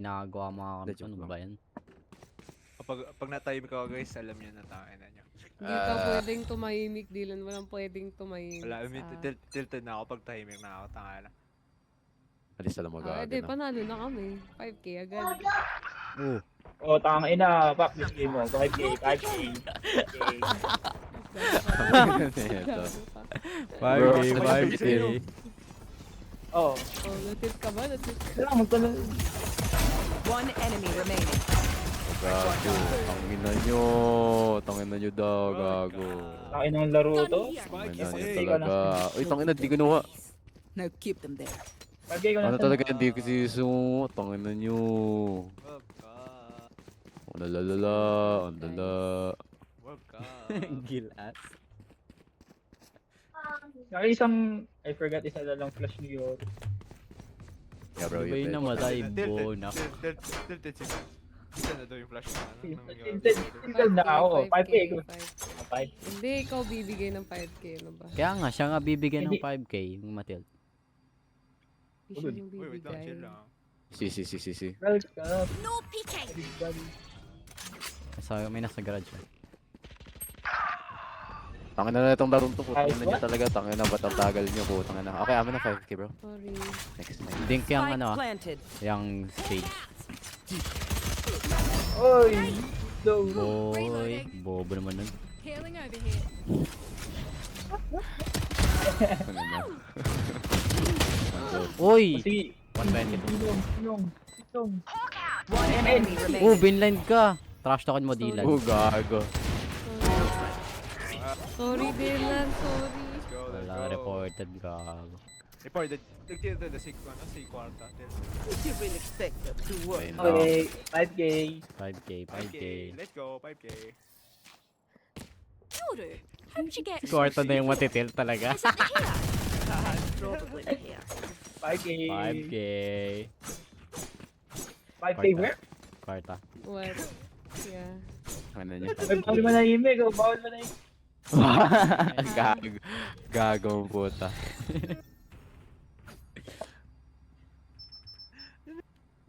Ginagawa mga kami. Joke Ano lang. ba yan? Pag na-time ko guys, alam niyo na tayo na nyo. Hindi ka pwedeng tumahimik, Dylan. Walang pwedeng tumahimik Wala, sa... tilted na ako pag timing na ako, tanga na. Alis na lang Edi, mag-aga na. panalo na kami. 5K agad. Oh. Oh, tanga ina, pop this game mo. 5K, 5K. 5K. Ito. 5K, 5K. Oh, Oh, natit ka ba? Natit ka. kailangan magtanong. One enemy remaining. Gago. Tangina nyo daw, gago. Tangin ng laro to. Tangina nyo talaga. Uy, tangina, di kinuha. Now keep them there. 5K ko na. Ano talaga, hindi ko sisu. Tangina nyo. Wag ka. Ang lalala, ang lala. Wag ka. Gilas. Saka isang, I forgot isa na lang flash ni Yor. Yeah bro, Iba you yung bet. namatay, bonak. Tilted si Isa na daw yung flash na. Tinted na ako. 5K ko. 5. Hindi, ikaw bibigay ng 5K. Ano ba? Kaya nga, siya nga bibigyan ng Hindi. 5K, yung Matil. Hindi siya yung Uy, wait lang, bibigay. chill lang. Si. Welcome. No peeking. Everybody. May nasa garage siya. Tangina na itong larong to. Putangin na nyo What? talaga. Tangina na, ba't ang tagal nyo? Putangin na. Okay, amin na 5K bro. Sorry. Next. Dink yung Spike ano, planted. yung stage. Oy! No. Boy, bobo naman nun. Healing over here. Tangina na. Uy! Kasi, 120. Sinong. One enemy Oh, remaining. binline ka! Trash talkin mo, Dylan. Oh, gago. Sorry, Dylan. Sorry. Let's go, let's Wala, go. reported ka. Reported. Nagtito si kwarta. You really expect that to work? Ayun lang. Okay, 5K. 5K, 5K. 5K. Let's go, 5K. Yoru, how'd you get Kwarta na yung matitil talaga. Is it the here? Probably here. 5K. 5K. 5K where? Kwarta. What? Yeah. Ano nyo? Ay, bawal manahimik. Oh, bawal manahimik. Gago. Gago ang puta.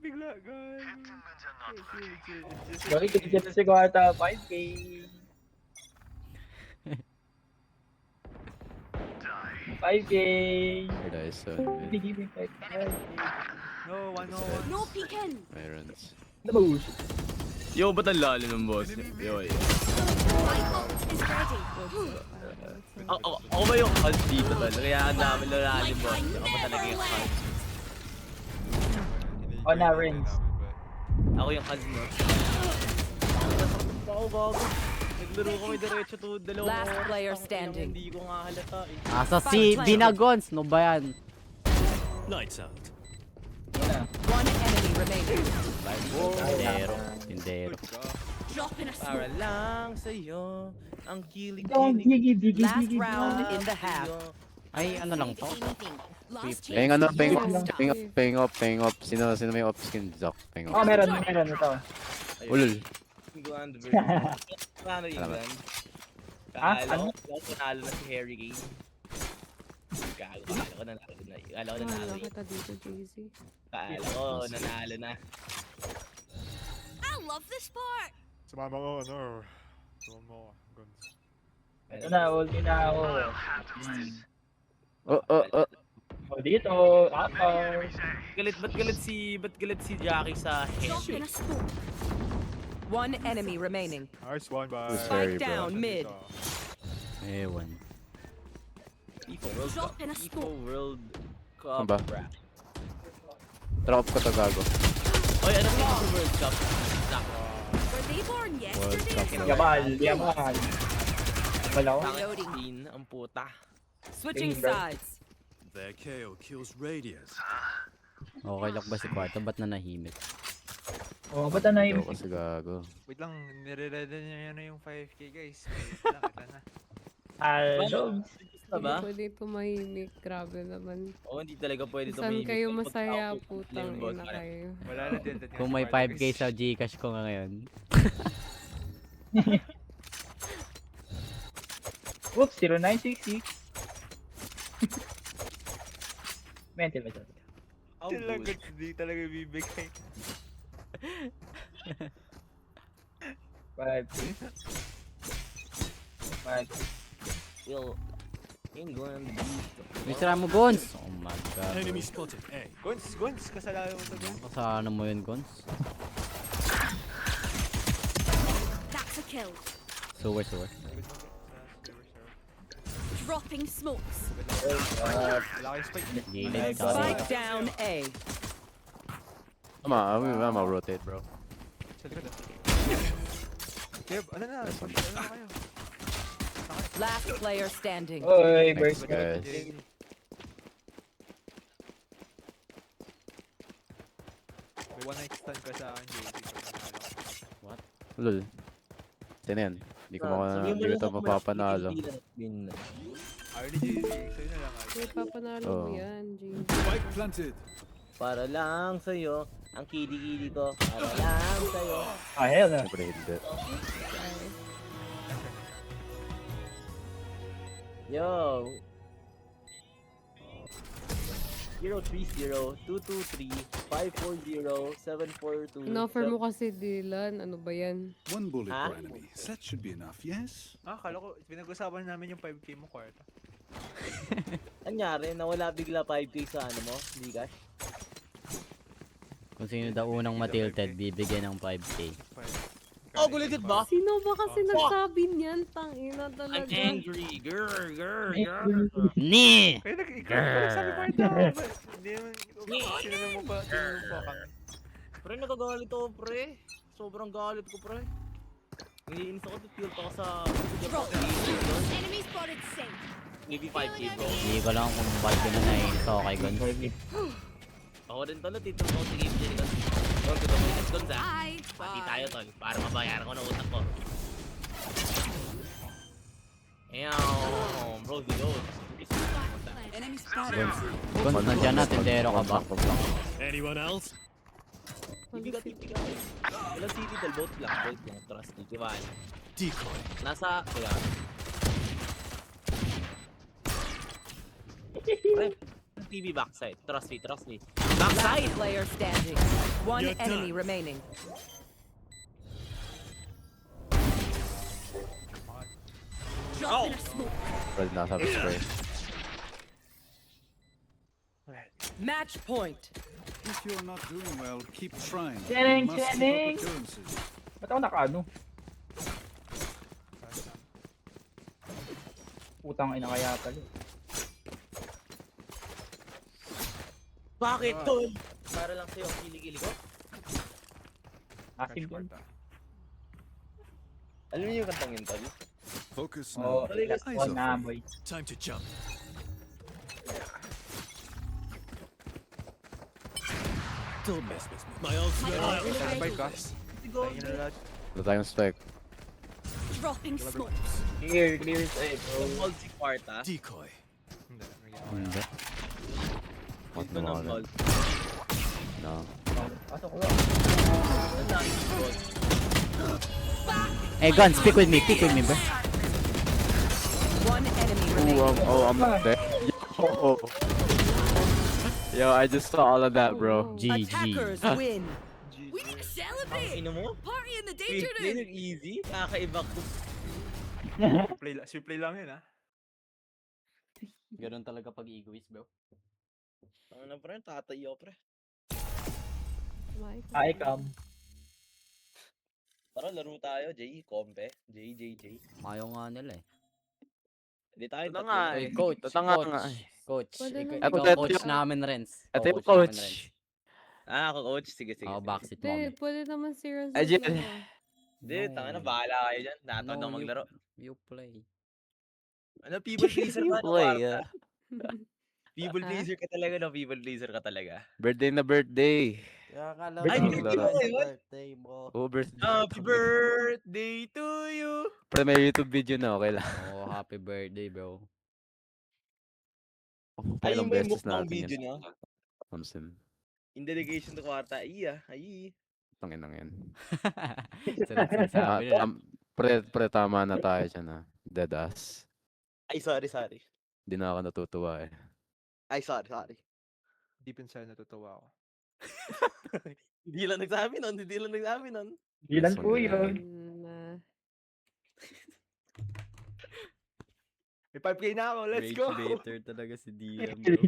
Bigla, guys. Sorry, kinikita si Kwarta. 5K. $5K. Nice Give me 5K. No, one. No peeking. Irons. Nabush. Yo, ba't ang lalim ng boss? Yo, My ult is ready. ako ba yung cult dito tol? Kaya ang dami lalim boss. Ako ba talaga yung cult? Oh, na, rings. Ako yung cult mo. Ako bago. Naglaro kami diretso to dalawang Last oras. player Tangina, standing. Hindi ko nga halata eh. Asa si Binagons, no ba yan? One enemy remaining. Tindero. Tindero. Drop in a Para smoke. lang sa'yo. Ang Don't kilig-kilig. digi. Last round in the half. Ay, ano lang to? Anything. Last chance. Paying ano, paying Stop. paying up. Sino may off skin? Zoc, paying Oh, up. meron. Ito. Ulul. England versus. Paano England? Ah, Kala ano? ko panalo na si Harry Kane. Kala ko nanalo na. Kala ko nanalo Wala eh. kita dito, JC. Kala ko nanalo na. I love this part. Sumama ko, ano? Sumama ko, guns. Ito na, ulti na ako. Oh, dito. Upper. Ba't galit si Jackie sa Drop in Henry? a smoke. One enemy remaining. Nice one, bye. Who's Harry, Spike bro? down mid. Ewan. FIFA World Drop Cup. in a FIFA smoke. World Ano Cup. ba? Rap. Drop ko to gago. Oy, ano FIFA World Cup? Nak. Were they born World yesterday? Cup. Yamal. Balaw. Tangin screen ang puta. Switching Bro. sides. Their KO kills Radiance. Okay lang ba si Kwarta? Ba't nanahimik? Oh, ba't na Ito yung... kasi gago. Wait lang, nire-ready niya na yung 5K, guys. Wait lang, ito na. Hello. Gusto ba? Pwede tumahimik. Grabe naman. Oo, hindi talaga pwede Saan tumimik. kayo Pag masaya, ako, putang yung boss, ina parang, kayo. Wala na, tilted nga Kung si may Kwarta, 5K guys. sa Gcash ko nga ngayon. Oops, 0966. Mental. How Talaga, good. hindi talaga bibigay. Five. Five. Will England May sira mo, Gons! Oh my god. Enemy spotted A. Gons, kasalanan mo to, Gons. Kasana mo yun, Gons. That's a kill. Sewer. Dropping smokes. Wala kayong spike. Gilid ka. Spike down A. I'm rotate, bro. Sa likod ah. Kev, ano na? Ano na kayo? Last player standing. Oy, Thanks, burst. guys. May one night stand ka sa akin, JD. Lol. Sino yan? Hindi ko ito mapapanalo. Ayaw ni JD. Sa'yo na lang. May papanalo Oo. mo yan, James. Spike planted. Para lang sa'yo, ang kili-kili ko. Para lang sa'yo. Ah, hell na. Siyempre hindi. Yo! 030-223-540-742. In-offer mo kasi, Dylan. Ano ba yan? One bullet Huh? per enemy. That should be enough, yes? Kala ko, pinag-usapan namin yung 5k mo kwarta. Anyari, nawala bigla 5k sa ano mo? Ligash? Kung sino daw unang matilted, bibigyan ng 5k. Oh, gulitit ba? Sino ba kasi nagsabi niyan? Tangina talaga. angry. Grr. Ni! Kaya ikaw nagsabi kwarta. Hindi naman, sino mo pa kami. Pre, nagagalit ako, pre. Sobrang galit ko, pre. Naiinis ako, tilt ako sa... Enemy spotted safe. Maybe 5k, bro. Hindi ko lang kung ba't ko na nainis ako kay Gons. Ako rin tol, tilt ako sa game din. Tol, gusto mo yung guns, ha? Bye. Pati tayo, tol. Para mabayaran ko ng utang ko. Ew, bro, di go. Enemy spotted. Gons, Gons, nandiyan na, tindero ka ba? Anyone else? Ibigat. Ilang city, tol. Both lang. Trust me. Diba? Decoy. Nasa, kaya. Pre, TV backside. Trust me. Last Backside! player standing. One You're enemy done. remaining. Drop in a smoke. Well, nasa spray. Match point. If you're not doing well, keep trying. Channing, You must keep Channing. up appearances. Ba't ako nakaano? Utang ina kaya pala. Bakit, tol? Para lang sa'yo ang kilig-kilig ko. Asim yun. Alam niyo yung kantang yun, tol? Focus Oo, now. last Eyes one off. na boy. Time to jump. Don't mess with me. My ult's My ready. ult is Standby ready. ka. Tayo na lahat. Wala tayong spike. Dropping smokes. Clear side, bro. Yung hold si Kwarta. Decoy. Hindi. Hindi. What Ito ng naman? hold. No. Pasok ko lang. Nandang yung hold. Hey, Gons, pick with me, bro. One enemy remaining. I'm dead. Yo, I just saw all of that, bro. GG. Attackers win. We need to Ang celebrate. ino mo? Party in the Wait, danger yun room. yung easy? Kakaiba ko. Play lang yun, ha? Ganun talaga pag egoist, bro. Ano pre? Tatayo pre. Ay, come. Tara, laro tayo, Jay. Kompe. J. Ayaw nga nila eh. Hindi tayo Ito nga tatlo. eh. Coach, Ito nga coach, nga. coach. Pwede Ikaw, naman. ikaw coach namin, Renz. Ito yung Ikaw namin, coach. Renz. Ah, ako coach. Sige. Ako, backseat mo Hindi, kami. pwede naman si Razor. Ay, Jill. Hindi, tanga na. Bahala kayo dyan. Natawad na maglaro. You play. Ano, people pleaser ka? Play, Kwarta? People pleaser ka talaga, no? People pleaser ka talaga. Birthday na birthday. Kaya akala Ay, ko birthday happy mo ngayon? birthday mo. Oh, birthday. Happy birthday to you! Pero may YouTube video na, okay lang. Oh, happy birthday, bro. Ay, Ilang yung may beses mukbang natin video yun. niya. Samsim. In dedication to Kwarta. Ay. Tangin lang yan. Sarap sinasabi nila. Pre, tama na tayo dyan ha. Dead ass. Ay, sorry. Di na ako natutuwa eh. Ay, sorry. Deep inside natutuwa ako. Hindi lang nagsabi nun, hindi lang nagsabi nun. Ilan po yun? Na, May 5K na ako, let's go! Rage baiter talaga si DM, bro.